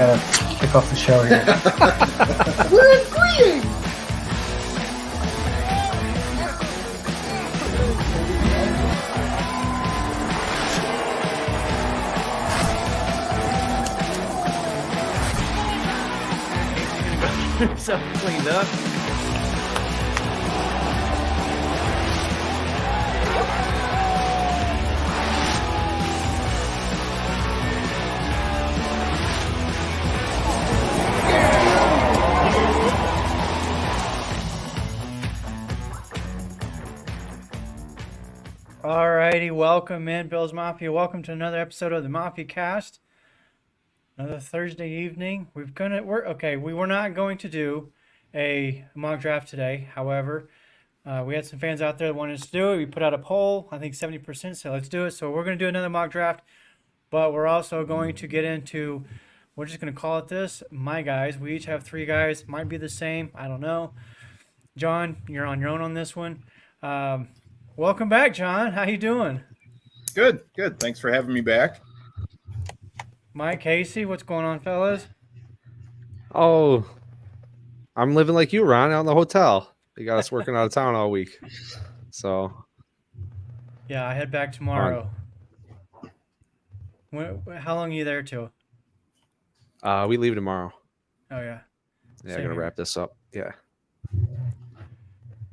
gotta kick off the show here. We're agreeing! Something cleaned up. Alrighty, welcome in, Bills Mafia. Welcome to another episode of the Mafia Cast. Another Thursday evening. We were not going to do a mock draft today. However, we had some fans out there that wanted us to do it. We put out a poll. I think 70% said let's do it. So we're going to do another mock draft. But we're also going to get into, we're just going to call it this, my guys. We each have 3 guys. Might be the same. I don't know. John, you're on your own on this one. Welcome back, John. How you doing? Good. Thanks for having me back. Mike, Casey, what's going on, fellas? Oh, I'm living like you, Ron, out in the hotel. They got us working out of town all week. So. Yeah, I head back tomorrow. How long are you there till? We leave tomorrow. Oh, yeah. Yeah, I'm going to wrap this up. Yeah.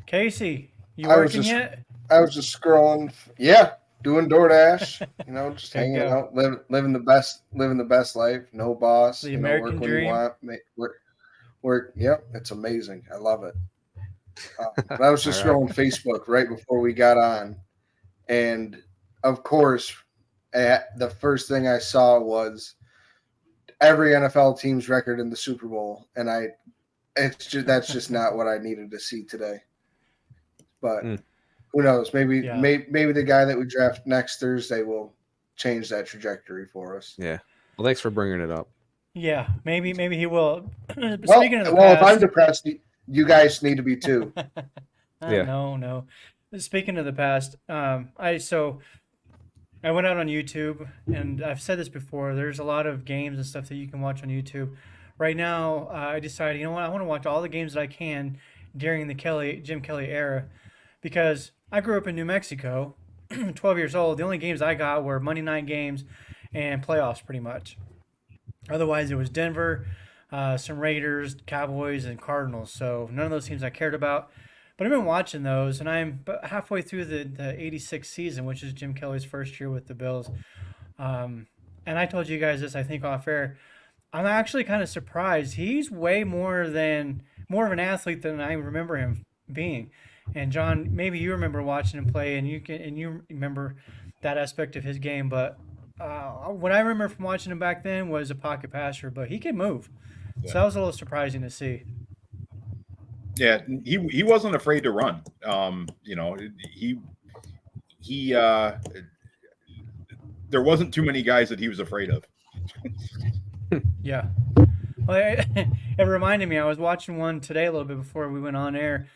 Casey, you working yet? I was just scrolling. Yeah, doing DoorDash. Just hanging out, living the best life. No boss. The American work when dream. you want. Work. Yep, it's amazing. I love it. But I was just scrolling Facebook right before we got on, and of course, the first thing I saw was every NFL team's record in the Super Bowl, and that's just not what I needed to see today. But who knows? Maybe the guy that we draft next Thursday will change that trajectory for us. Yeah. Well, thanks for bringing it up. Yeah, maybe he will. Speaking of the past, if I'm depressed, you guys need to be too. Yeah. No. Speaking of the past, I went out on YouTube, and I've said this before. There's a lot of games and stuff that you can watch on YouTube. Right now, I decided, you know what? I want to watch all the games that I can during the Jim Kelly era, because I grew up in New Mexico, 12 years old. The only games I got were Monday night games and playoffs, pretty much. Otherwise, it was Denver, some Raiders, Cowboys, and Cardinals. So none of those teams I cared about. But I've been watching those, and I'm halfway through the 86 season, which is Jim Kelly's first year with the Bills. And I told you guys this, I think, off air. I'm actually kind of surprised. He's way more of an athlete than I remember him being. And John, maybe you remember watching him play, and you remember that aspect of his game. But what I remember from watching him back then was a pocket passer, but he can move. Yeah. So that was a little surprising to see. Yeah, he wasn't afraid to run. There wasn't too many guys that he was afraid of. Yeah. Well, it reminded me, I was watching one today a little bit before we went on air,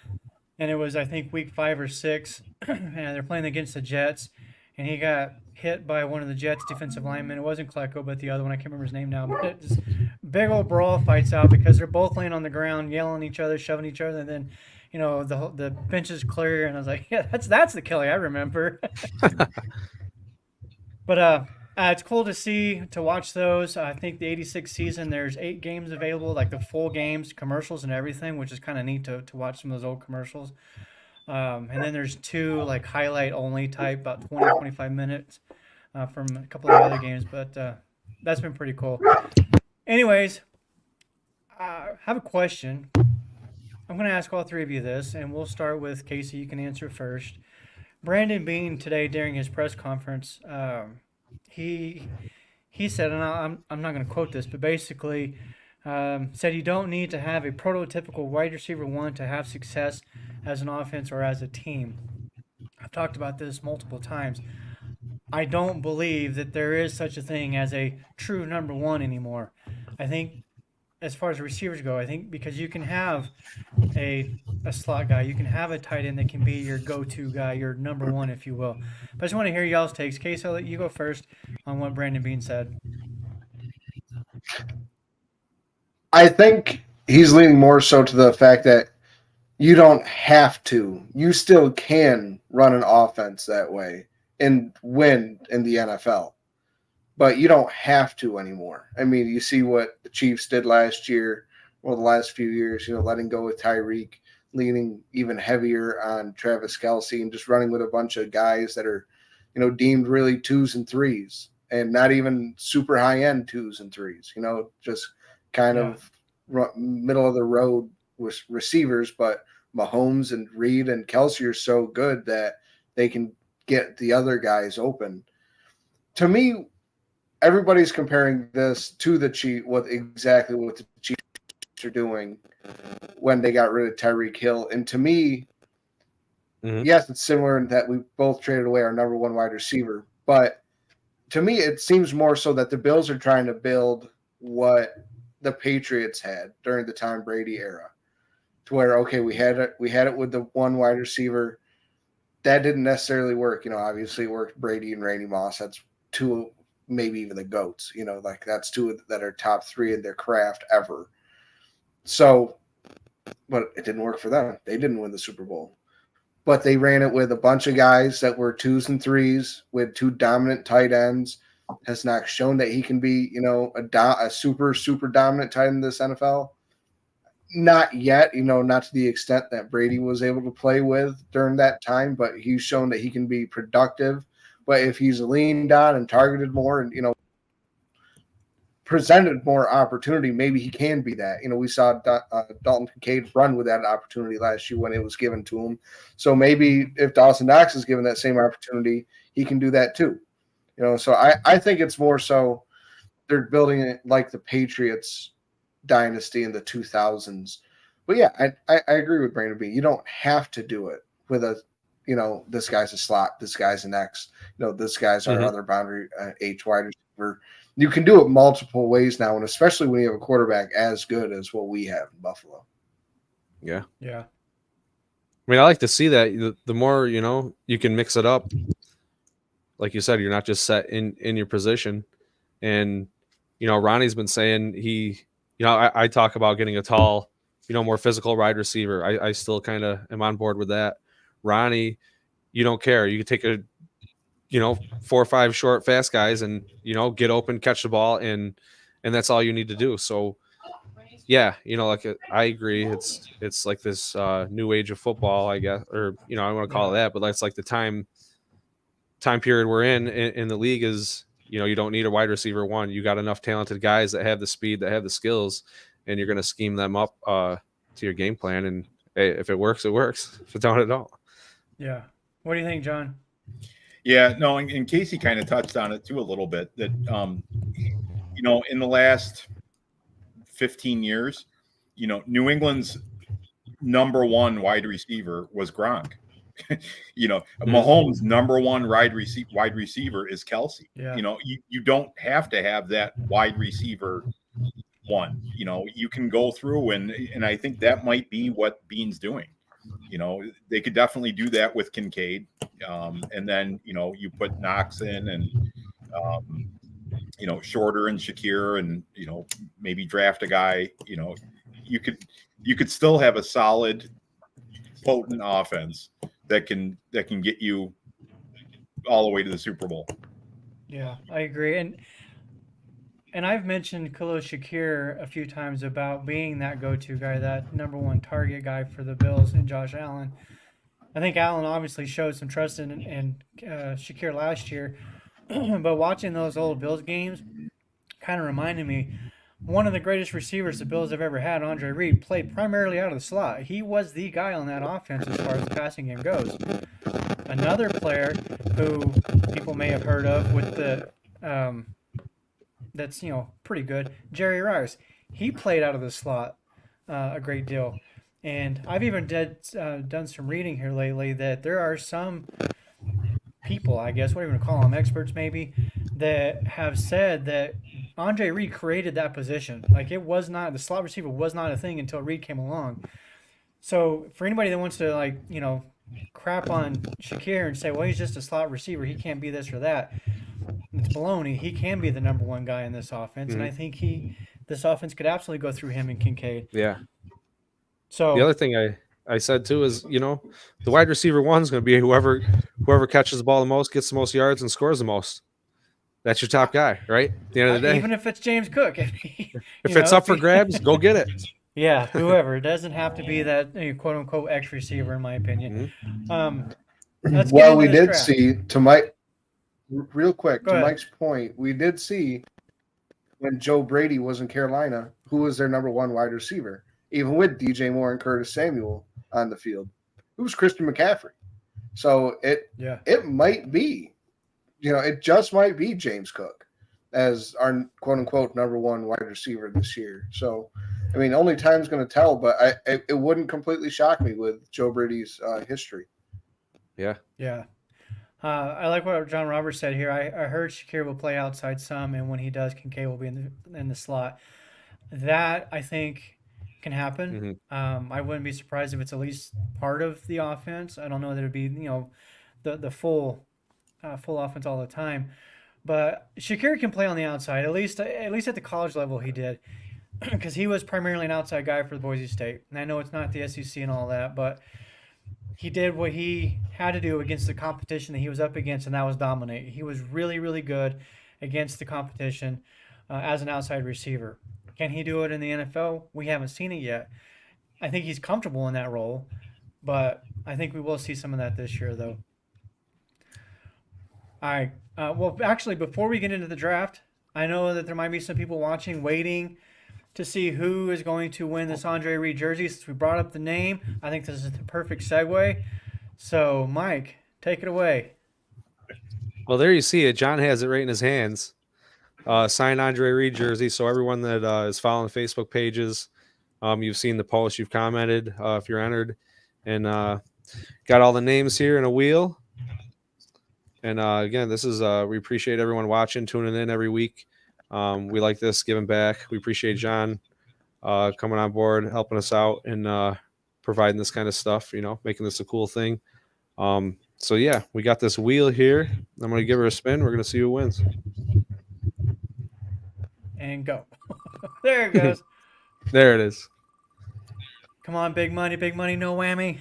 and it was, I think, week 5 or 6, and they're playing against the Jets, and he got hit by one of the Jets' defensive linemen. It wasn't Klecko, but the other one. I can't remember his name now. But this big old brawl fights out because they're both laying on the ground, yelling at each other, shoving each other, and then, the bench is clear, and I was like, yeah, that's the Kelly I remember. But it's cool to watch those. I think the 86 season, there's 8 games available, like the full games, commercials and everything, which is kind of neat to watch some of those old commercials. And then there's 2 like highlight only type, about 20, 25 minutes from a couple of the other games. But that's been pretty cool. Anyways, I have a question. I'm going to ask all 3 of you this, and we'll start with Casey. You can answer first. Brandon Beane today during his press conference, he said, and I'm not going to quote this, but basically said you don't need to have a prototypical wide receiver 1 to have success as an offense or as a team. I've talked about this multiple times. I don't believe that there is such a thing as a true number 1 anymore. I think as far as receivers go, I think because you can have a slot guy, you can have a tight end that can be your go-to guy, your number 1, if you will. But I just want to hear y'all's takes. Casey, I'll let you go first on what Brandon Beane said. I think he's leaning more so to the fact that you don't have to. You still can run an offense that way and win in the NFL, but you don't have to anymore. I mean, you see what the Chiefs did last year, well, the last few years, letting go with Tyreek, leaning even heavier on Travis Kelce, and just running with a bunch of guys that are, deemed really twos and threes, and not even super high end twos and threes. Just kind of middle of the road with receivers. But Mahomes and Reed and Kelce are so good that they can get the other guys open. To me, everybody's comparing this to the Chiefs, exactly what the Chiefs are doing when they got rid of Tyreek Hill. And to me, yes, it's similar in that we both traded away our number one wide receiver. But to me, it seems more so that the Bills are trying to build what the Patriots had during the Tom Brady era, to where, okay, we had it with the one wide receiver. That didn't necessarily work. Obviously it worked Brady and Randy Moss. That's two, maybe even the GOATs, that's two that are top three in their craft ever. So, but it didn't work for them. They didn't win the Super Bowl. But they ran it with a bunch of guys that were twos and threes with two dominant tight ends. Has not shown that he can be, a super, super dominant tight end in this NFL. Not yet, not to the extent that Brady was able to play with during that time, but he's shown that he can be productive. But if he's leaned on and targeted more and, presented more opportunity, maybe he can be that. We saw Dalton Kincaid run with that opportunity last year when it was given to him. So maybe if Dawson Knox is given that same opportunity, he can do that too. So I think it's more so they're building it like the Patriots dynasty in the 2000s. But yeah, I agree with Brandon B. You don't have to do it with this guy's a slot, this guy's an X, this guy's our other boundary H wide receiver. You can do it multiple ways now, and especially when you have a quarterback as good as what we have in Buffalo. Yeah. Yeah. I mean, I like to see that. The more, you can mix it up. Like you said, you're not just set in your position. And, Ronnie's been saying I talk about getting a tall, more physical wide receiver. I still kind of am on board with that. Ronnie, you don't care. You can take a 4 or 5 short, fast guys and, get open, catch the ball, and that's all you need to do. So, yeah, I agree. It's like this new age of football, I guess, or, I don't want to call it that, but that's like the time period we're in the league is, you don't need a wide receiver one. You got enough talented guys that have the speed, that have the skills, and you're going to scheme them up to your game plan. And hey, if it works, it works. If it don't, it don't. Yeah. What do you think, John? Yeah, no, and Casey kind of touched on it too a little bit, that in the last 15 years, New England's number one wide receiver was Gronk. Mahomes' number one wide receiver is Kelce. Yeah. You don't have to have that wide receiver one. You can go through and I think that might be what Bean's doing. They could definitely do that with Kincaid. And then, you put Knox in and, Shorter and Shakir and, maybe draft a guy, you could still have a solid, potent offense that can get you all the way to the Super Bowl. Yeah, I agree. And I've mentioned Khalil Shakir a few times about being that go-to guy, that number one target guy for the Bills and Josh Allen. I think Allen obviously showed some trust in Shakir last year, but watching those old Bills games kind of reminded me one of the greatest receivers the Bills have ever had, Andre Reed, played primarily out of the slot. He was the guy on that offense as far as the passing game goes. Another player who people may have heard of with the that's pretty good, Jerry Rice. He played out of the slot a great deal. And I've even done some reading here lately that there are some people, I guess, what do you want to call them, experts maybe, that have said that Andre Reed created that position. Like the slot receiver was not a thing until Reed came along. So for anybody that wants to crap on Shakir and say, well, he's just a slot receiver, he can't be this or that, it's baloney. He can be the number one guy in this offense, and I think this offense could absolutely go through him and Kincaid. Yeah. So The other thing I said too is, the wide receiver one's going to be whoever catches the ball the most, gets the most yards, and scores the most. That's your top guy, right? At the end of the day, even if it's James Cook, if it's up for grabs, go get it. Yeah, whoever. It doesn't have to be that quote unquote X receiver, in my opinion. Let's get Well, into we this did draft. see, to Mike, real quick, Go to ahead. Mike's point, we did see when Joe Brady was in Carolina, who was their number one wide receiver, even with DJ Moore and Curtis Samuel on the field. It was Christian McCaffrey. So it might be, it just might be James Cook as our quote unquote number one wide receiver this year. So, I mean, only time's going to tell, but it wouldn't completely shock me with Joe Brady's history. Yeah. Yeah. I like what John Roberts said here. I heard Shakir will play outside some, and when he does, Kincaid will be in the slot. That, I think, can happen. I wouldn't be surprised if it's at least part of the offense. I don't know that it'd be, the full offense all the time. But Shakir can play on the outside, at least at the college level he did, because he was primarily an outside guy for Boise State. And I know it's not the SEC and all that, but he did what he had to do against the competition that he was up against, and that was dominate. He was really, really good against the competition as an outside receiver. Can he do it in the NFL? We haven't seen it yet. I think he's comfortable in that role, but I think we will see some of that this year, though. All right. Well, actually, before we get into the draft, I know that there might be some people watching, waiting to see who is going to win this Andre Reed jersey. Since we brought up the name, I think this is the perfect segue. So, Mike, take it away. Well, there you see it. John has it right in his hands. Signed Andre Reed jersey. So everyone that is following Facebook pages, you've seen the post, you've commented if you're entered, and got all the names here in a wheel. And again, this is we appreciate everyone watching, tuning in every week. We like this, giving back. We appreciate John coming on board, helping us out, and providing this kind of stuff, making this a cool thing. So, yeah, we got this wheel here. I'm going to give her a spin. We're going to see who wins. And go. There it goes. There it is. Come on, big money, no whammy.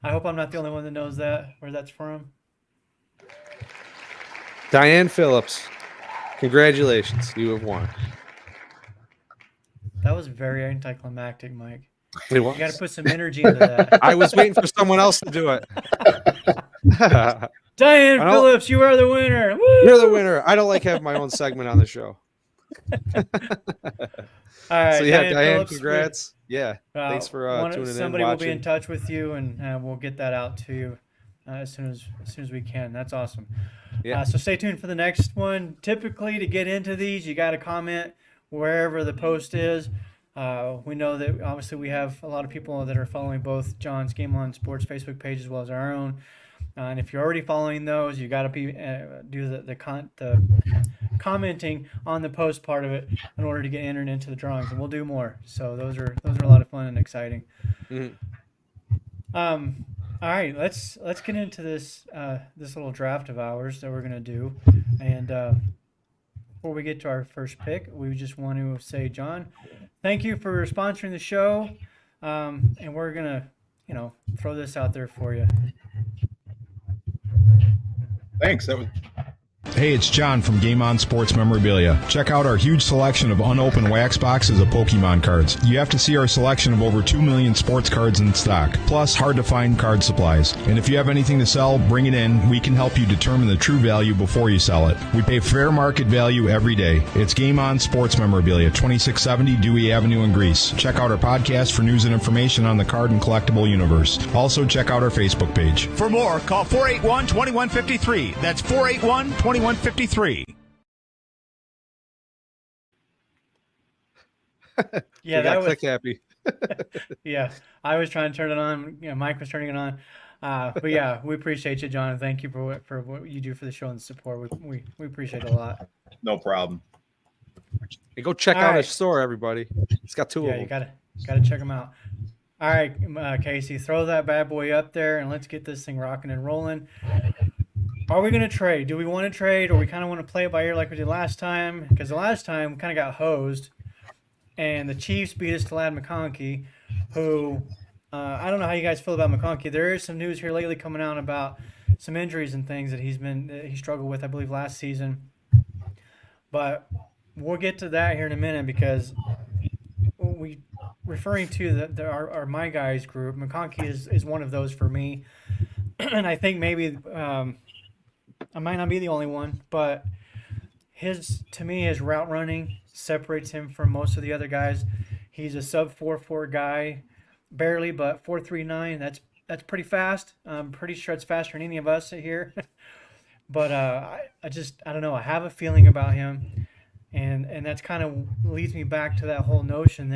I hope I'm not the only one that knows that, where that's from. Diane Phillips, congratulations. You have won. That was very anticlimactic, Mike. It was. You got to put some energy into that. I was waiting for someone else to do it. Diane Phillips, you are the winner. Woo! You're the winner. I don't like having my own segment on the show. All right. So, yeah, Diane, Phillips, congrats. Yeah, thanks for tuning in. Somebody will be in watching. touch with you, and we'll get that out to you as soon as we can. That's awesome. Yeah. So stay tuned for the next one. Typically, to get into these, you got to comment wherever the post is. We know that obviously we have a lot of people that are following both John's Game On Sports Facebook page as well as our own. And if you're already following those, you got to be do the commenting on the post part of it in order to get entered into the drawings, and we'll do more. So those are a lot of fun and exciting. All right, let's get into this little draft of ours that we're gonna do, and before we get to our first pick, we just want to say, John, thank you for sponsoring the show, and we're gonna throw this out there for you. Thanks. That was Hey, it's John from Game On Sports Memorabilia. Check out our huge selection of unopened wax boxes of Pokemon cards. You have to see our selection of over 2 million sports cards in stock, plus hard-to-find card supplies. And if you have anything to sell, bring it in. We can help you determine the true value before you sell it. We pay fair market value every day. It's Game On Sports Memorabilia, 2670 Dewey Avenue in Greece. Check out our podcast for news and information on the card and collectible universe. Also, check out our Facebook page. For more, call 481-2153. That's 481-2153. Yeah, we got that was click happy. yeah. I was trying to turn it on. Mike was turning it on. But yeah, we appreciate you, John, and thank you for what you do for the show and the support. We appreciate it a lot. no problem. Hey, go check All out right. his store, everybody. He's got two Yeah, of you them. gotta check them out. All right, Casey, throw that bad boy up there, and let's get this thing rocking and rolling. Are we going to trade? Do we want to trade, or we kind of want to play it by ear like we did last time? Because the last time we kind of got hosed, and the Chiefs beat us to Lad McConkey, who I don't know how you guys feel about McConkey. There is some news here lately coming out about some injuries and things that he struggled with, I believe, last season. But we'll get to that here in a minute because we referring to our my guys group. McConkey is one of those for me, and I think maybe I might not be the only one, but to me his route running separates him from most of the other guys. He's a sub 4.4 guy, barely, but 4.39. That's pretty fast. I'm pretty sure it's faster than any of us here. But I don't know. I have a feeling about him, and that's kind of leads me back to that whole notion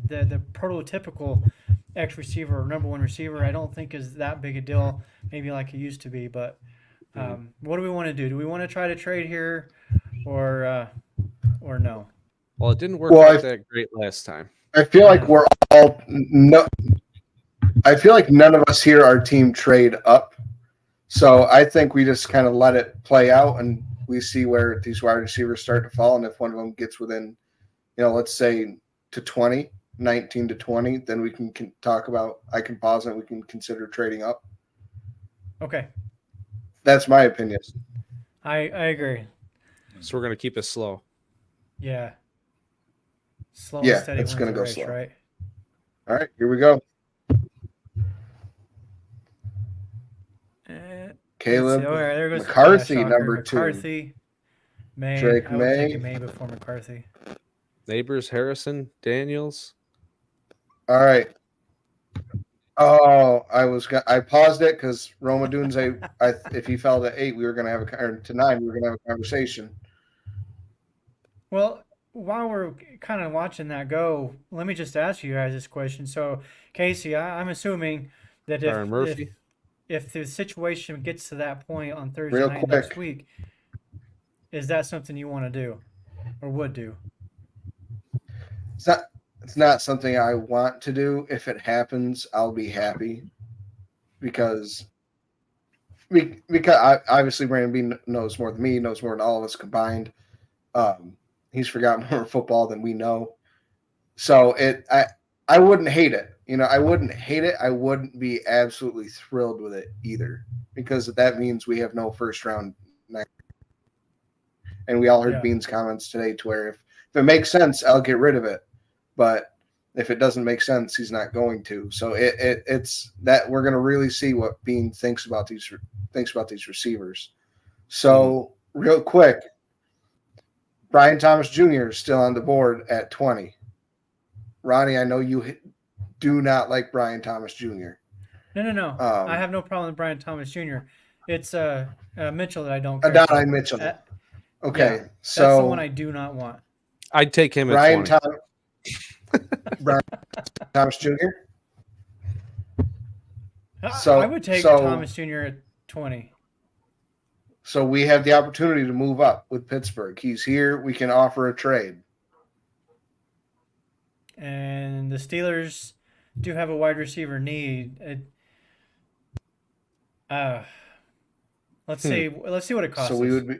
that the prototypical X receiver or number one receiver I don't think is that big a deal, maybe like it used to be. But what do we want to do? Do we want to try to trade here, or no? Well, it didn't work out that great last time. I feel like we're all no. I feel like none of us here are team trade up. So I think we just kind of let it play out and we see where these wide receivers start to fall. And if one of them gets within, let's say to 20, 19 to 20, then we can talk about, I can pause and we can consider trading up. Okay. That's my opinion. I agree. So we're going to keep it slow. Yeah. Slow Yeah, and steady. it's going to go race, slow. Right? All right, here we go. Caleb all right, there goes McCarthy, shocker. number 2. McCarthy, May. Drake I would May. take May before McCarthy. Neighbors, Harrison, Daniels. All right. Oh, I paused it because Roma Dunze, if he fell to 8, we were going to have to 9, we were going to have a conversation. Well, while we're kind of watching that go, let me just ask you guys this question. So, Casey, I'm assuming that if the situation gets to that point on Thursday Real night quick. next week, is that something you want to do or would do? It's not something I want to do. If it happens, I'll be happy because obviously Brandon Bean knows more than me, knows more than all of us combined. He's forgotten more football than we know. So I wouldn't hate it. I wouldn't hate it. I wouldn't be absolutely thrilled with it either because that means we have no first round next. And we all heard Bean's comments today to where if it makes sense, I'll get rid of it. But if it doesn't make sense, he's not going to. So it's that we're going to really see what Bean thinks about these receivers. So real quick, Brian Thomas Jr. is still on the board at 20. Ronnie, I know you do not like Brian Thomas Jr. No. I have no problem with Brian Thomas Jr. It's Mitchell that I don't care Adonai Mitchell. Okay, yeah, so that's the one I do not want. I'd take him at Brian 20. Brian Thomas Jr. I would take Thomas Jr. at 20. So we have the opportunity to move up with Pittsburgh. He's here. We can offer a trade. And the Steelers do have a wide receiver need. Let's see what it costs. So we would be.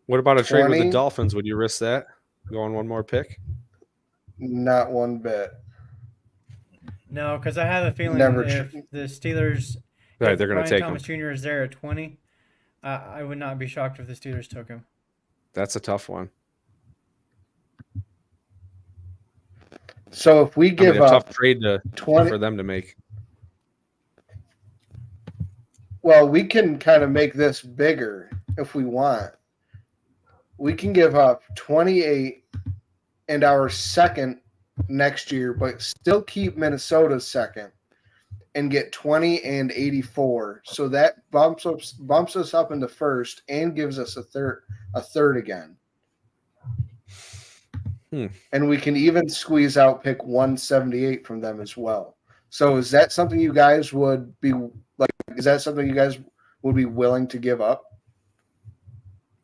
What about a trade with 20? the Dolphins? Would you risk that? Going one more pick? Not one bit. No, because I have a feeling if the Steelers, right, they're going to take Thomas him. Jr. is there at 20, I would not be shocked if the Steelers took him. That's a tough one. So if we give a tough trade 20 for them to make. Well, we can kind of make this bigger if we want. We can give up 28 and our second next year, but still keep Minnesota's second and get 20 and 84. So that bumps us up into first and gives us a third again. And we can even squeeze out pick 178 from them as well. So is that something you guys would be like? Is that something you guys would be willing to give up?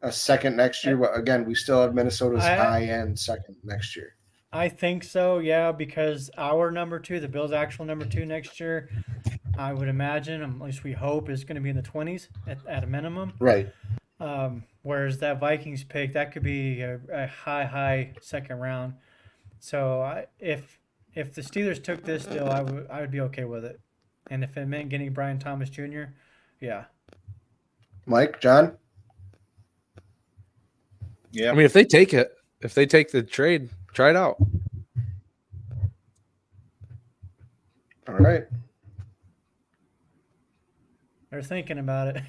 A second next year, but again, we still have Minnesota's high-end second next year. I think so, yeah, because our number 2, the Bills' actual number 2 next year, I would imagine, at least we hope, is going to be in the 20s at a minimum. Right. Whereas that Vikings pick, that could be a high second round. So if the Steelers took this deal, I would be okay with it. And if it meant getting Brian Thomas Jr., yeah. Mike, John? Yeah. I mean, if they take the trade, try it out. All right. They're thinking about it.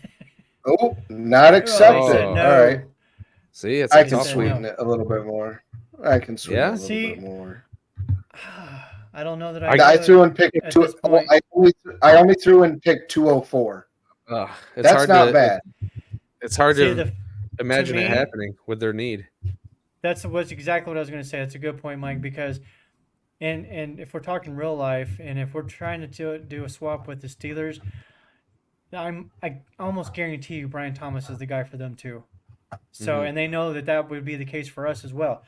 Oh, not accepted. said All no. right. See, it's I a can tough sweeten one. it a little bit more. I can sweeten Yeah? it a little See, bit more. I don't know that I could threw in pick at two. this point. I only threw in pick 204. It's That's hard not to, bad. It's hard See, to imagine me, it happening with their need. That's exactly what I was going to say. That's a good point, Mike, because and if we're talking real life, and if we're trying to do a swap with the Steelers, I almost guarantee you Brian Thomas is the guy for them too. So and they know that would be the case for us as well,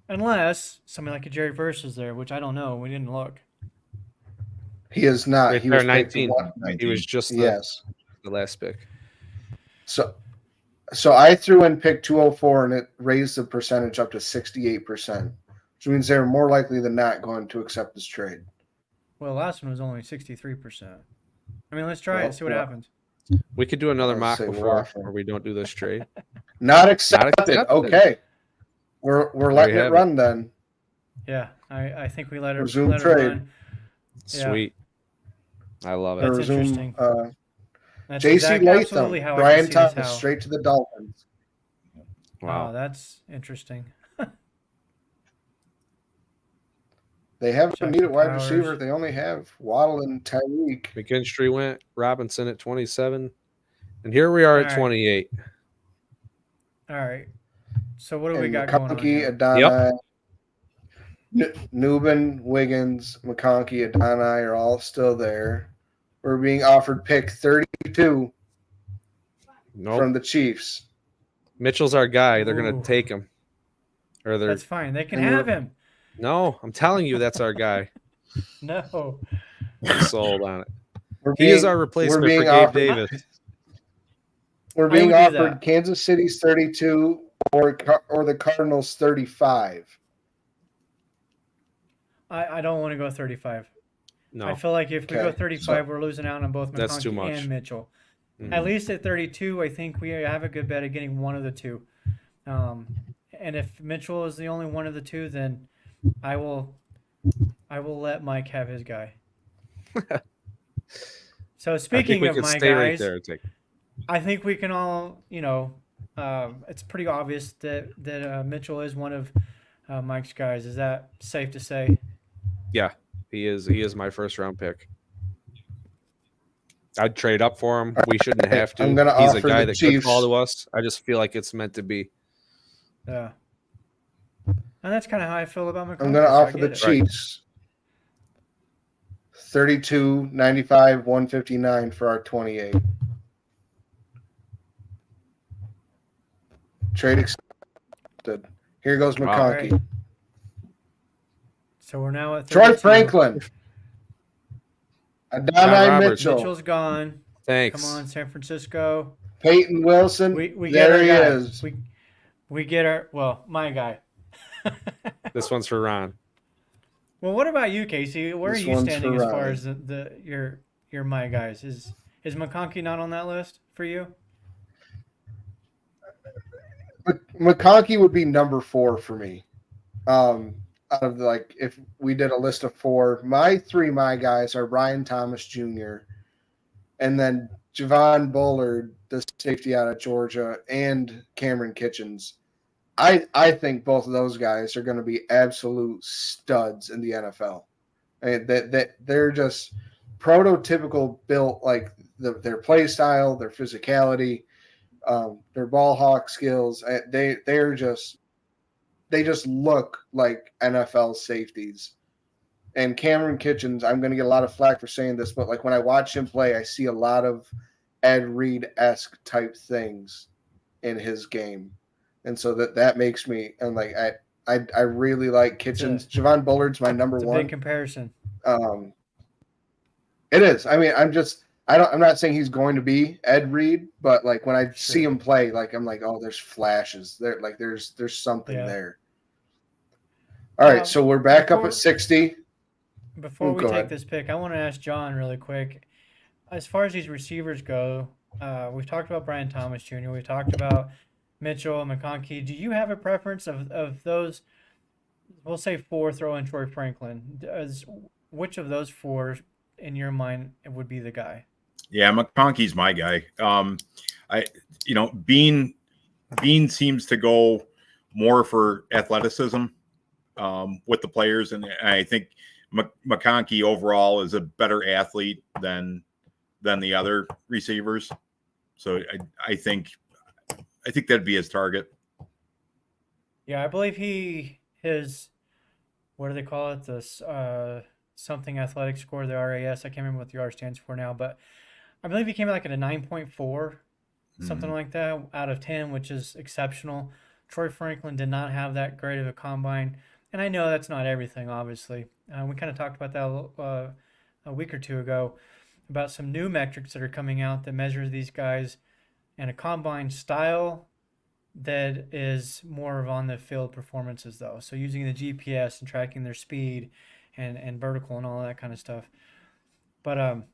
unless somebody like a Jerry Verse is there, which I don't know. We didn't look. He is not. Right He there, was picked 19. one. He was just Yes. the last pick. So I threw in pick 204, and it raised the percentage up to 68%, which means they're more likely than not going to accept this trade. Well, the last one was only 63%. I mean, let's try it and see what happens. We could do another I'd mock say before waffle. where we don't do this trade. Not accepted. accepted. Okay. We're letting it run then. Yeah, I think we let it Resume let it trade. run. Yeah. Sweet. I love That's it. Resume, interesting. That's J.C. absolutely Latham, how I Brian can see this Thomas, how. straight to the Dolphins. Wow, Wow. that's interesting. They haven't Jackson needed wide Powers. receiver. They only have Waddle and Tyreek. McKinstry went, Robinson at 27. And here we are at All right. 28. All right. So what do we And got going on McConkey, here? Adonai, Newman, Wiggins, McConkey, Adonai are all still there. We're being offered pick 32 Nope. from the Chiefs. Mitchell's our guy. They're going Ooh. to take him. Or they're That's fine. They can and have we're- him. No, I'm telling you that's our guy. No. I'm sold on it. We're He is our replacement being for Gabe offered- Davis. We're I being would do offered that. Kansas City's 32 or the Cardinals 35. I don't want to go 35. No. I feel like if we Okay, go 35, we're losing out on both That's too McConkey much. and Mitchell. Mhm. At least at 32, I think we have a good bet of getting one of the two. And if Mitchell is the only one of the two, then I will let Mike have his guy. So I speaking think we of could my stay right guys, there. It's like, I think we can all, it's pretty obvious that Mitchell is one of Mike's guys. Is that safe to say? yeah, he is my first round pick. I'd trade up for him. We shouldn't have to. I'm gonna He's a offer guy the that Chiefs- could fall to us. I just feel like it's meant to be. Yeah. And that's kind of how I feel about McConkey. I'm going to so I offer the get it. Chiefs 32, 95, 159 for our 28. Trade accepted. Here goes Wow. McConkey. All right. So we're now at 32. Troy Franklin. Adonai Roberts. Mitchell. Mitchell's gone. Thanks. Come on, San Francisco. Peyton Wilson. We get there our he guy. is. We get our my guy. This one's for Ron. Well, what about you, Casey? Where This are you one's standing for as far Ryan. as your my guys? Is McConkey not on that list for you? McConkey would be number 4 for me. Out of if we did a list of 4, my guys are Ryan Thomas Jr. and then Javon Bullard, the safety out of Georgia, and Cameron Kitchens. I think both of those guys are going to be absolute studs in the NFL. I mean, that they're just prototypical built, like their play style, their physicality, their ball hawk skills. They just look like NFL safeties. And Cameron Kitchens, I'm going to get a lot of flack for saying this, but when I watch him play, I see a lot of Ed Reed-esque type things in his game. And so that makes me, and I really like Kitchens. Javon Bullard's my number It's a 1. big comparison. It is. I mean, I'm not saying he's going to be Ed Reed, but like when I see him play, like I'm like, oh, there's flashes there. Like there's something there. All right, so we're back up at 60. Before we go take ahead. this pick, I want to ask John really quick. As far as these receivers go, we've talked about Brian Thomas Jr. We've talked about Mitchell, McConkey. Do you have a preference of those? We'll say 4, throw in Troy Franklin. Which of those 4, in your mind, would be the guy? Yeah, McConkey's my guy. Bean seems to go more for athleticism with the players, and I think McConkey overall is a better athlete than the other receivers. So I think that'd be his target. Yeah, I believe his what do they call it? This something athletic score, the RAS. I can't remember what the R stands for now, but I believe he came in like at a 9.4, something like that, out of 10, which is exceptional. Troy Franklin did not have that great of a combine, and I know that's not everything, obviously. We kind of talked about that a week or two ago about some new metrics that are coming out that measure these guys and a combine style that is more of on the field performances, though. So using the GPS and tracking their speed and vertical and all that kind of stuff. But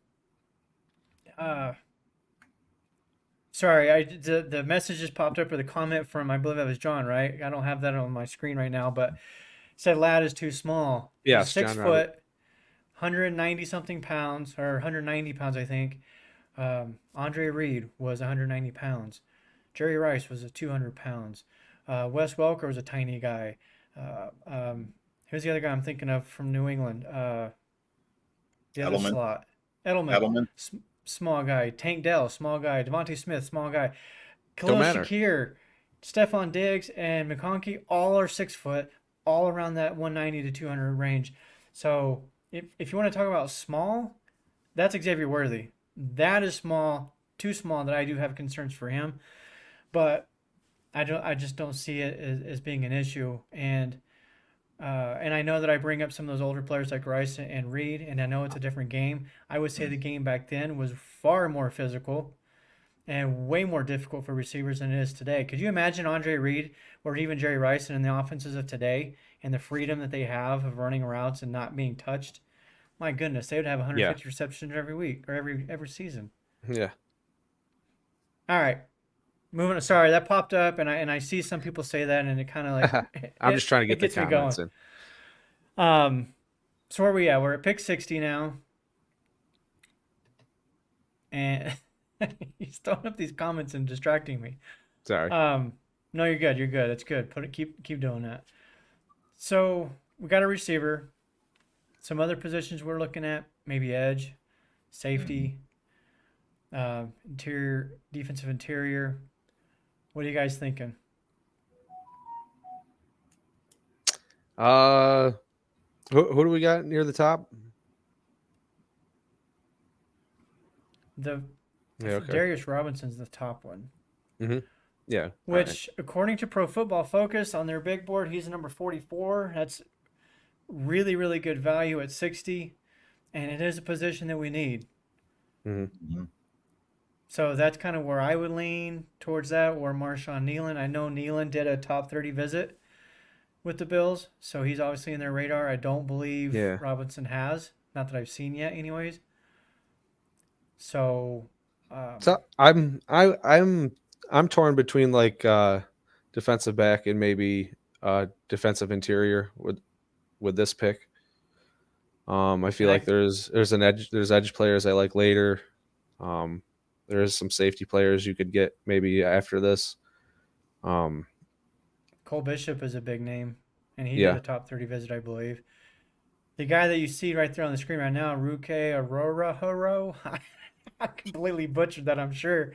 sorry, the message just popped up, or the comment from, I believe that was John, right? I don't have that on my screen right now, but said lad is too small. Yes, He's 6 John foot, Robert. 190 something pounds, or 190 pounds, I think. Andre Reed was 190 pounds. Jerry Rice was 200 pounds. Wes Welker was a tiny guy. Who's the other guy I'm thinking of from New England? The other Edelman. slot. Edelman. Small guy. Tank Dell, small guy. Devontae Smith, small guy. Khalil Shakir, Stephon Diggs, and McConkey all are 6 foot, all around that 190 to 200 range. So if you want to talk about small, that's Xavier Worthy. That is small, too small that I do have concerns for him. But I just don't see it as being an issue. And I know that I bring up some of those older players like Rice and Reed, and I know it's a different game. I would say the game back then was far more physical and way more difficult for receivers than it is today. Could you imagine Andre Reed or even Jerry Rice in the offenses of today and the freedom that they have of running routes and not being touched? My goodness, they would have 150 receptions every week or every season. Yeah. All right. Moving on. Sorry, that popped up, and I see some people say that, and it kind of like I'm just trying to get the comments in. So where are we at? We're at pick 60 now, and he's throwing up these comments and distracting me. Sorry. No, you're good. You're good. It's good. Keep doing that. So we got a receiver. Some other positions we're looking at, maybe edge, safety, interior, defensive interior. What are you guys thinking? Who do we got near the top? Darius Robinson's the top one. Mm-hmm. Yeah. Which, according to Pro Football Focus on their big board, he's number 44. That's really, really good value at 60, and it is a position that we need. Mm-hmm. So that's kind of where I would lean towards that, or Marshawn Nealon. I know Nealon did a top 30 visit with the Bills, so he's obviously in their radar. I don't believe Robinson has, not that I've seen yet, anyways. So I'm torn between like defensive back and maybe defensive interior with this pick. I feel like there's edge players I like later. There's some safety players you could get maybe after this. Cole Bishop is a big name, and he did a top 30 visit, I believe. The guy that you see right there on the screen right now, Ruke Horo, I completely butchered that, I'm sure.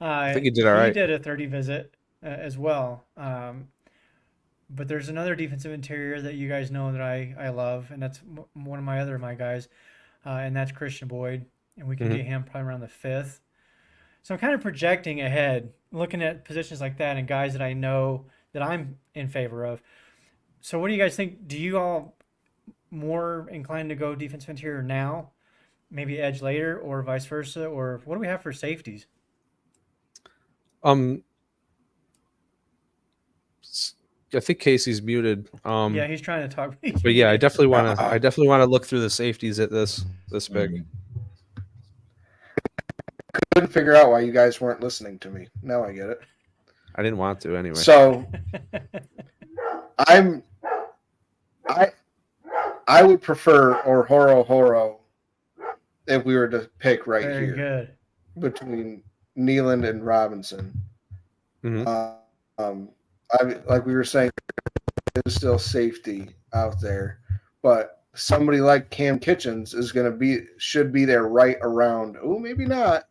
I think he did all right. He did a 30 visit as well. But there's another defensive interior that you guys know that I love, and that's one of my guys, and that's Christian Boyd. And we can get him probably around the 5th. So I'm kind of projecting ahead, looking at positions like that and guys that I know that I'm in favor of. So what do you guys think? Do you all more inclined to go defensive interior now, maybe edge later, or vice versa, or what do we have for safeties? I think Casey's muted. Yeah, he's trying to talk. But yeah, I definitely want to look through the safeties at this pick. Mhm. Couldn't figure out why you guys weren't listening to me. Now I get it. I didn't want to anyway. So I would prefer Horo if we were to pick right Very here good. between Nealand and Robinson. Mhm. Like we were saying, there's still safety out there, but somebody like Cam Kitchens should be there right around. Oh, maybe not.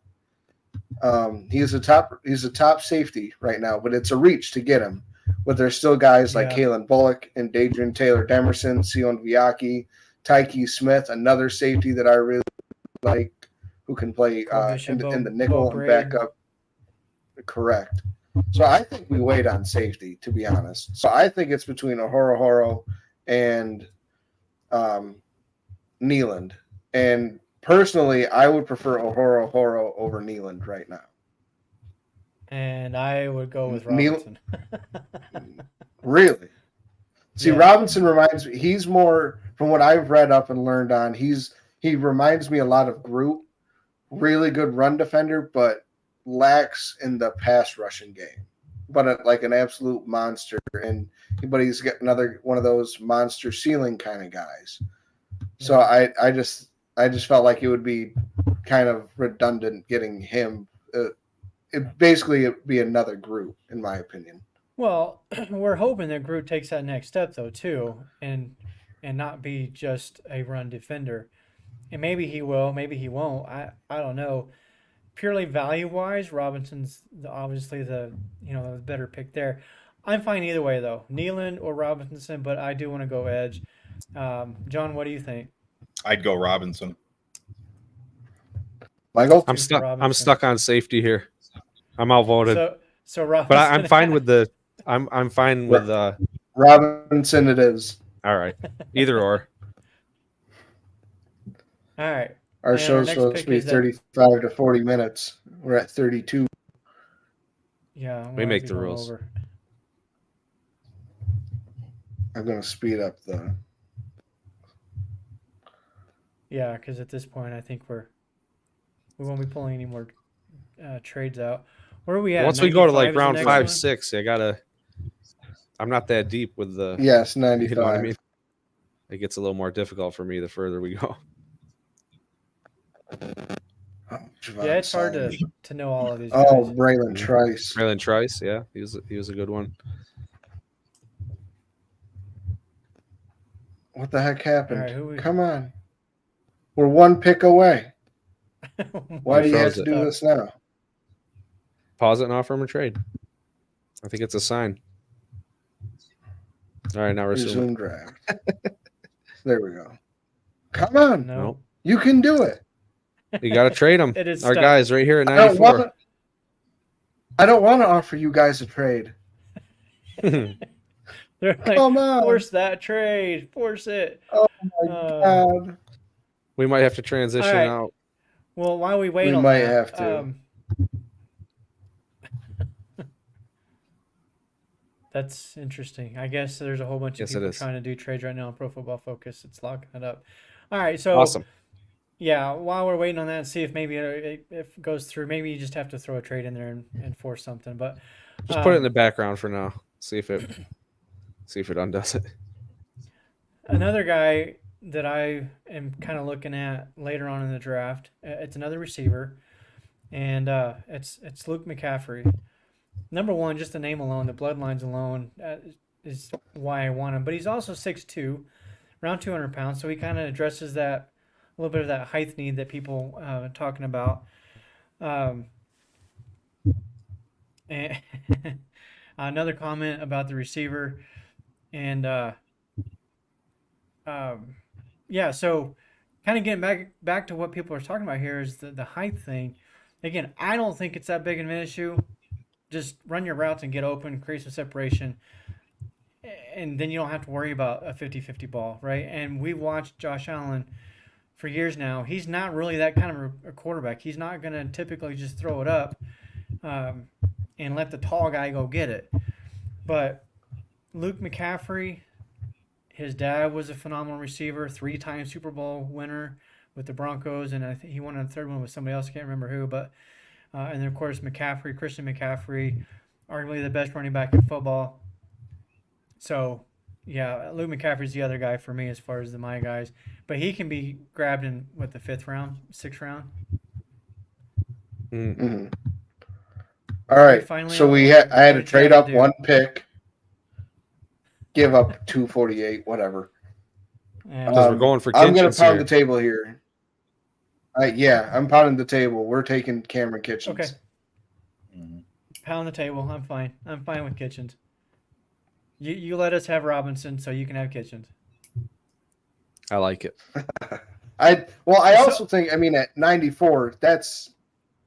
He's a top safety right now, but it's a reach to get him. But there's still guys like Kalen Bullock and Dadrian Taylor Demerson, Sion Viaki, Tyke Smith, another safety that I really like, who can play in the nickel and back up. Correct. So I think we wait on safety, to be honest. So I think it's between Horo and Nealand. And personally, I would prefer Horo over Nealand right now. And I would go with Robinson. Really? See, Yeah. Robinson reminds me. He's more, from what I've read up and learned on. He reminds me a lot of Groot. Really good run defender, but lacks in the pass rushing game. But like an absolute monster, but he's got another one of those monster ceiling kind of guys. So I just felt like it would be kind of redundant getting him. It basically be another Groot, in my opinion. Well, we're hoping that Groot takes that next step though too, and not be just a run defender. And maybe he will, maybe he won't. I don't know. Purely value wise, Robinson's obviously the better pick there. I'm fine either way though, Nealand or Robinson, but I do want to go edge. John, what do you think? I'd go Robinson. Michael, I'm stuck on safety here. I'm outvoted. So Robinson, but I'm fine with the. I'm fine with Robinson. It is. All right, either or. All right. Our show's supposed to be 35 to 40 minutes. We're at 32. Yeah, we make the rules. Over. I'm going to speed up the. Yeah, because at this point, I think we won't be pulling any more trades out. Where are we at? Once we go to like 95 round is the 5, next 6, I'm not that deep with the. Yes, 95. You know what I mean? It gets a little more difficult for me the further we go. Yeah, it's hard to know all of these guys. guys. Braylon Trice. Braylon Trice, yeah, he was a good one. What the heck happened? Right, Come on. We're one pick away. Why do you have to do this now? Pause it and offer him a trade. I think it's a sign. All right, now resume draft. There we go. Come on. No. You can do it. You got to trade them. Our guys right here at 94. I don't want to offer you guys a trade. They're like, come on. Force that trade. Force it. Oh, my God. We might have to transition out. Well, while we wait we on might that, have to. That's interesting. I guess there's a whole bunch of people trying to do trades right now on Pro Football Focus. It's locking it up. All right, so awesome. Yeah, while we're waiting on that, see if maybe if it goes through. Maybe you just have to throw a trade in there and force something. But just put it in the background for now. See if it undoes it. Another guy that I am kind of looking at later on in the draft. It's another receiver, and it's Luke McCaffrey. Number one, just the name alone, the bloodlines alone is why I want him. But he's also 6'2", around 200 pounds, so he kind of addresses that a little bit of that height need that people are talking about. And another comment about the receiver, and yeah, so kind of getting back to what people are talking about here is the height thing. Again, I don't think it's that big of an issue. Just run your routes and get open, create some separation, and then you don't have to worry about a 50-50 ball, right? And we watched Josh Allen for years now. He's not really that kind of a quarterback. He's not going to typically just throw it up and let the tall guy go get it. But Luke McCaffrey, his dad was a phenomenal receiver, 3-time Super Bowl winner with the Broncos, and I think he won a third one with somebody else. I can't remember who, but and then of course Christian McCaffrey, arguably the best running back in football. So yeah, Luke McCaffrey's the other guy for me as far as my guys, but he can be grabbed in the 5th round, 6th round. Mm-hmm. All right, Finally, so I had to trade up one pick, give up 248, whatever. Because we're going for I'm going Kitchens to pound here. the table here. I'm pounding the table. We're taking Cameron Kitchens. Okay. Pound the table. I'm fine. I'm fine with Kitchens. You let us have Robinson, so you can have Kitchens. I like it. I also think, at 94, that's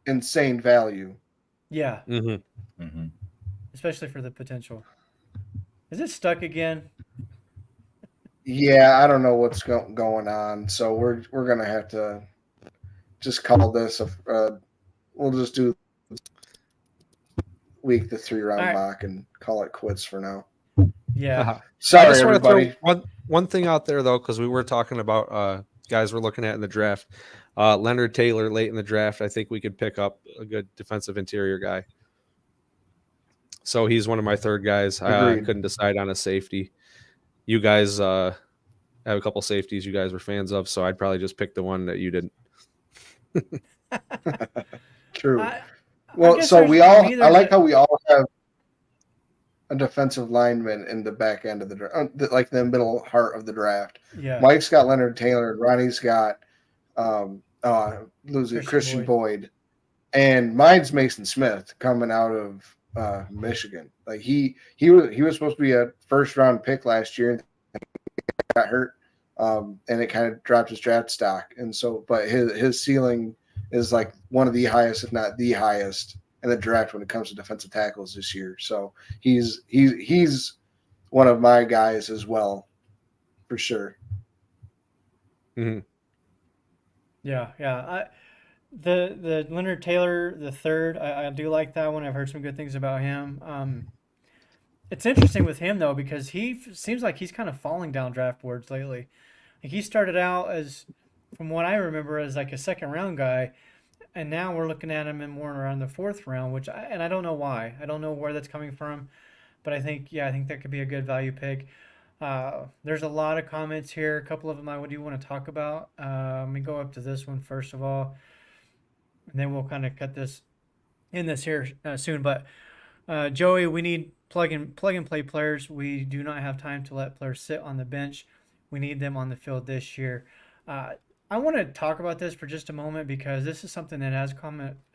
insane value. Yeah. Mm-hmm. Mm-hmm. Especially for the potential. Is it stuck again? Yeah, I don't know what's going on, so we're gonna have to just call this we'll just do week the 3-round mock and call it quits for now. Yeah. Sorry, I just want everybody. to throw one thing out there though, because we were talking about guys we're looking at in the draft. Leonard Taylor late in the draft. I think we could pick up a good defensive interior guy. So he's one of my third guys. I couldn't decide on a safety. You guys have a couple safeties you guys were fans of, so I'd probably just pick the one that you didn't. True. I like how we all have a defensive lineman in the back end of the draft, like the middle heart of the draft. Yeah. Mike's got Leonard Taylor, Ronnie's got Christian Boyd, and mine's Mason Smith coming out of Michigan. Like he was supposed to be a 1st-round pick last year and got hurt, and it kind of dropped his draft stock. And so, but his ceiling is like one of the highest, if not the highest, in the draft when it comes to defensive tackles this year. So he's one of my guys as well, for sure. Mm-hmm. Yeah. The Leonard Taylor the third, I do like that one. I've heard some good things about him. It's interesting with him though because he seems like he's kind of falling down draft boards lately. Like he started out as, from what I remember, as like a 2nd-round guy, and now we're looking at him in more around the 4th round, I don't know why. I don't know where that's coming from, but I think that could be a good value pick. There's a lot of comments here. A couple of them I do want to talk about. Let me go up to this one first of all, and then we'll kind of cut this in this here soon. But Joey, we need plug and play players. We do not have time to let players sit on the bench. We need them on the field this year. I want to talk about this for just a moment because this is something that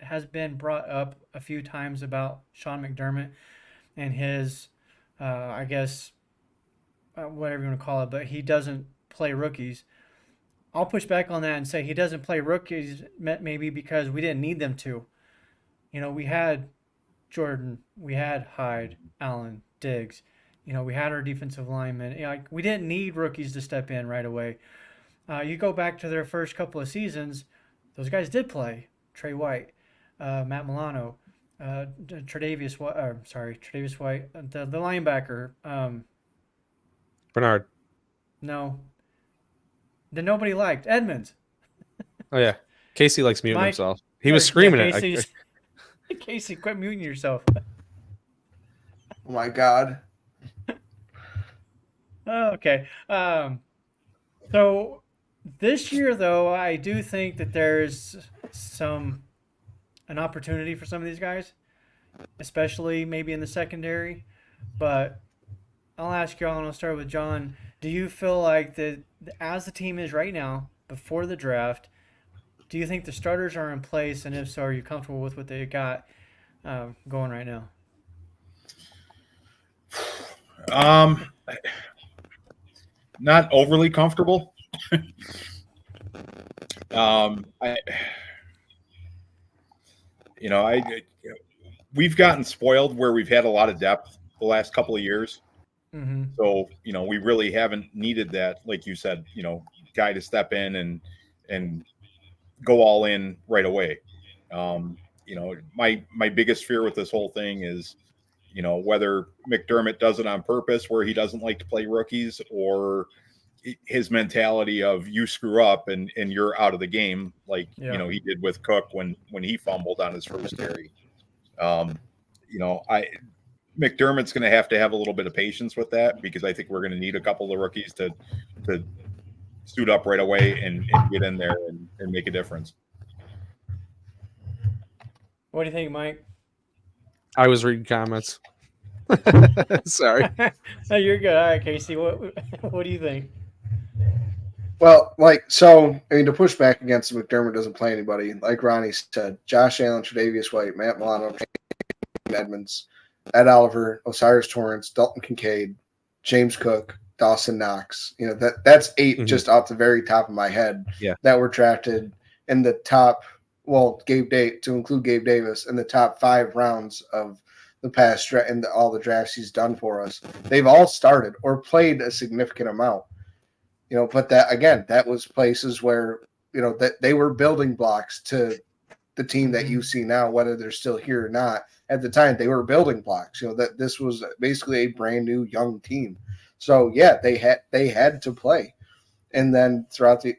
has been brought up a few times about Sean McDermott and his, I guess, whatever you want to call it, but he doesn't play rookies. I'll push back on that and say he doesn't play rookies maybe because we didn't need them to. We had Jordan, we had Hyde, Allen, Diggs. We had our defensive linemen. We didn't need rookies to step in right away. You go back to their first couple of seasons, those guys did play. Trey White, Matt Milano, Tre'Davious White, the linebacker. Bernard. No. That nobody liked. Edmonds. Oh yeah, Casey likes muting himself. He was screaming it. Casey, quit muting yourself. Oh my God. Okay. So this year, though, I do think that there's an opportunity for some of these guys, especially maybe in the secondary. But I'll ask y'all, and I'll start with John. Do you feel like that as the team is right now, before the draft, do you think the starters are in place? And if so, are you comfortable with what they got going right now? Not overly comfortable. We've gotten spoiled where we've had a lot of depth the last couple of years. Mm-hmm. So, we really haven't needed that, like you said, guy to step in and go all in right away. My biggest fear with this whole thing is, whether McDermott does it on purpose, where he doesn't like to play rookies, or his mentality of you screw up and you're out of the game, like he did with Cook when he fumbled on his first carry. McDermott's going to have a little bit of patience with that, because I think we're going to need a couple of rookies to suit up right away and get in there and make a difference. What do you think, Mike? I was reading comments. Sorry. No, you're good. All right, Casey. What do you think? Well, to push back against McDermott doesn't play anybody. Like Ronnie said, Josh Allen, Tre'Davious White, Matt Milano, Edmonds, Ed Oliver, Osiris Torrance, Dalton Kincaid, James Cook, Dawson Knox. That's 8 just off the very top of my head that were drafted in the top. Well, to include Gabe Davis, in the top 5 rounds of the past and all the drafts he's done for us. They've all started or played a significant amount. But that was places where that they were building blocks to the team that you see now, whether they're still here or not. At the time, they were building blocks. That this was basically a brand new young team. So they had to play. And then throughout the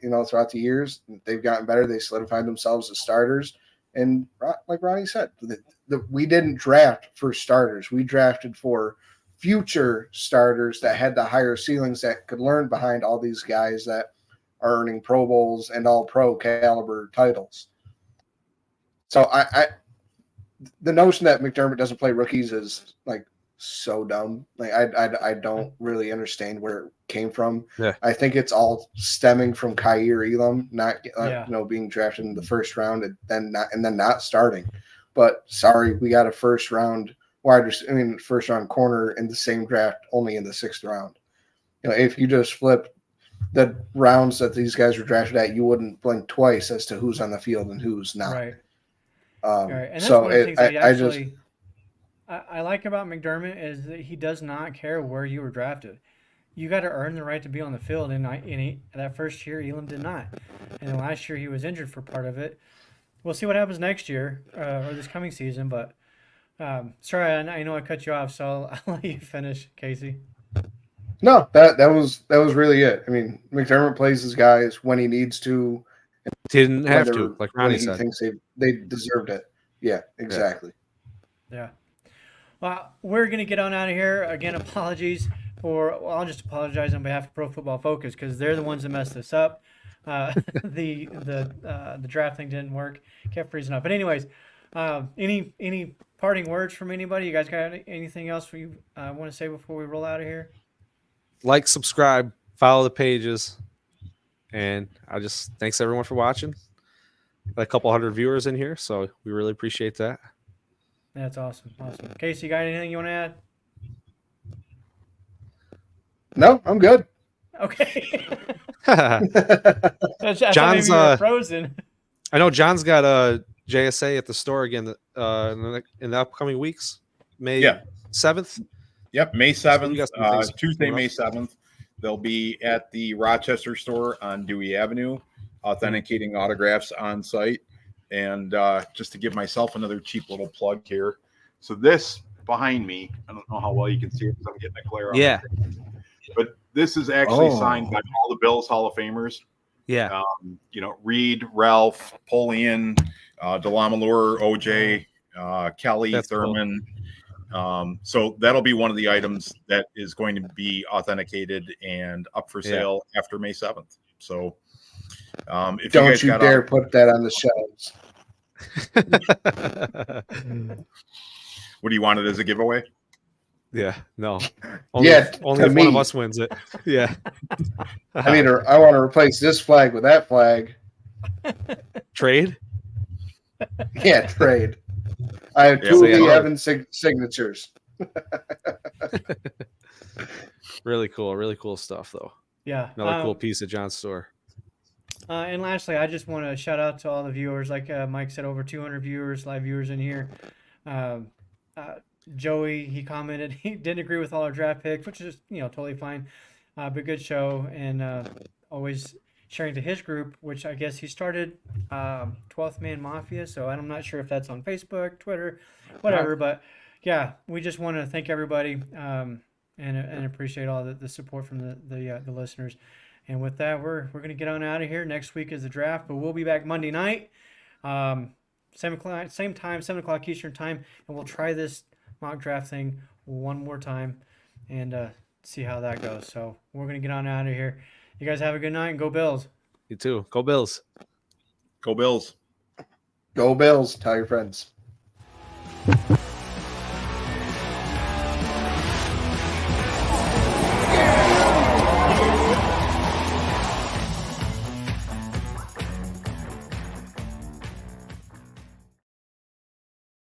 years, they've gotten better. They solidified themselves as starters. And like Ronnie said, we didn't draft for starters. We drafted for future starters that had the higher ceilings, that could learn behind all these guys that are earning Pro Bowls and all pro caliber titles. So the notion that McDermott doesn't play rookies is so dumb. I don't really understand where it came from. Yeah. I think it's all stemming from Kaiir Elam not being drafted in the first round and then not starting. But sorry, we got a first round corner in the same draft, only in the 6th round. If you just flip the rounds that these guys were drafted at, you wouldn't blink twice as to who's on the field and who's not. Right. Right. And that's one of the things that I like about McDermott is that he does not care where you were drafted. You got to earn the right to be on the field. And that first year, Elam did not. And then last year, he was injured for part of it. We'll see what happens next year or this coming season. But sorry, I know I cut you off, so I'll let you finish, Casey. No, that was really it. I mean, McDermott plays his guys when he needs to. He didn't have to, like Ronnie said. He thinks they deserved it. Yeah, exactly. Yeah. Well, we're going to get on out of here. Again, apologies I'll just apologize on behalf of Pro Football Focus, because they're the ones that messed this up. The draft thing didn't work. Kept freezing up. But anyways, any parting words from anybody? You guys got anything else you want to say before we roll out of here? Like, subscribe, follow the pages, and thanks everyone for watching. Got a couple hundred viewers in here, so we really appreciate that. That's awesome. Casey, you got anything you want to add? No, I'm good. Okay. John's frozen. I know John's got a JSA at the store again in the upcoming weeks. May 7th. Yep, May 7th, So Tuesday, May 7th. They'll be at the Rochester store on Dewey Avenue, authenticating autographs on site. And just to give myself another cheap little plug here. So this behind me, I don't know how well you can see it because I'm getting a glare on it. But this is actually signed by all the Bills Hall of Famers. Yeah. Reed, Ralph, Polian, Delamalure, OJ, Kelly, That's Thurman. Cool. So that'll be one of the items that is going to be authenticated and up for sale after May 7th. So if don't you dare put that on the shelves. What do you want it as a giveaway? Yeah, no. Only if one of us wins it. Yeah. I want to replace this flag with that flag. Trade? Yeah, trade. I have two of the Evans signatures. Really cool stuff, though. Yeah. Another cool piece at John's store. And lastly, I just want to shout out to all the viewers. Like Mike said, over 200 live viewers in here. Joey, he commented he didn't agree with all our draft picks, which is totally fine. But good show, and always sharing to his group, which I guess he started 12th Man Mafia. So I'm not sure if that's on Facebook, Twitter, whatever. But yeah, we just want to thank everybody and appreciate all the support from the listeners. And with that, we're going to get on out of here. Next week is the draft, but we'll be back Monday night, 7 o'clock, same time, 7 o'clock Eastern time, and we'll try this mock draft thing one more time and see how that goes. So we're going to get on out of here. You guys have a good night and go Bills. You too. Go Bills. Go Bills. Go Bills. Tell your friends.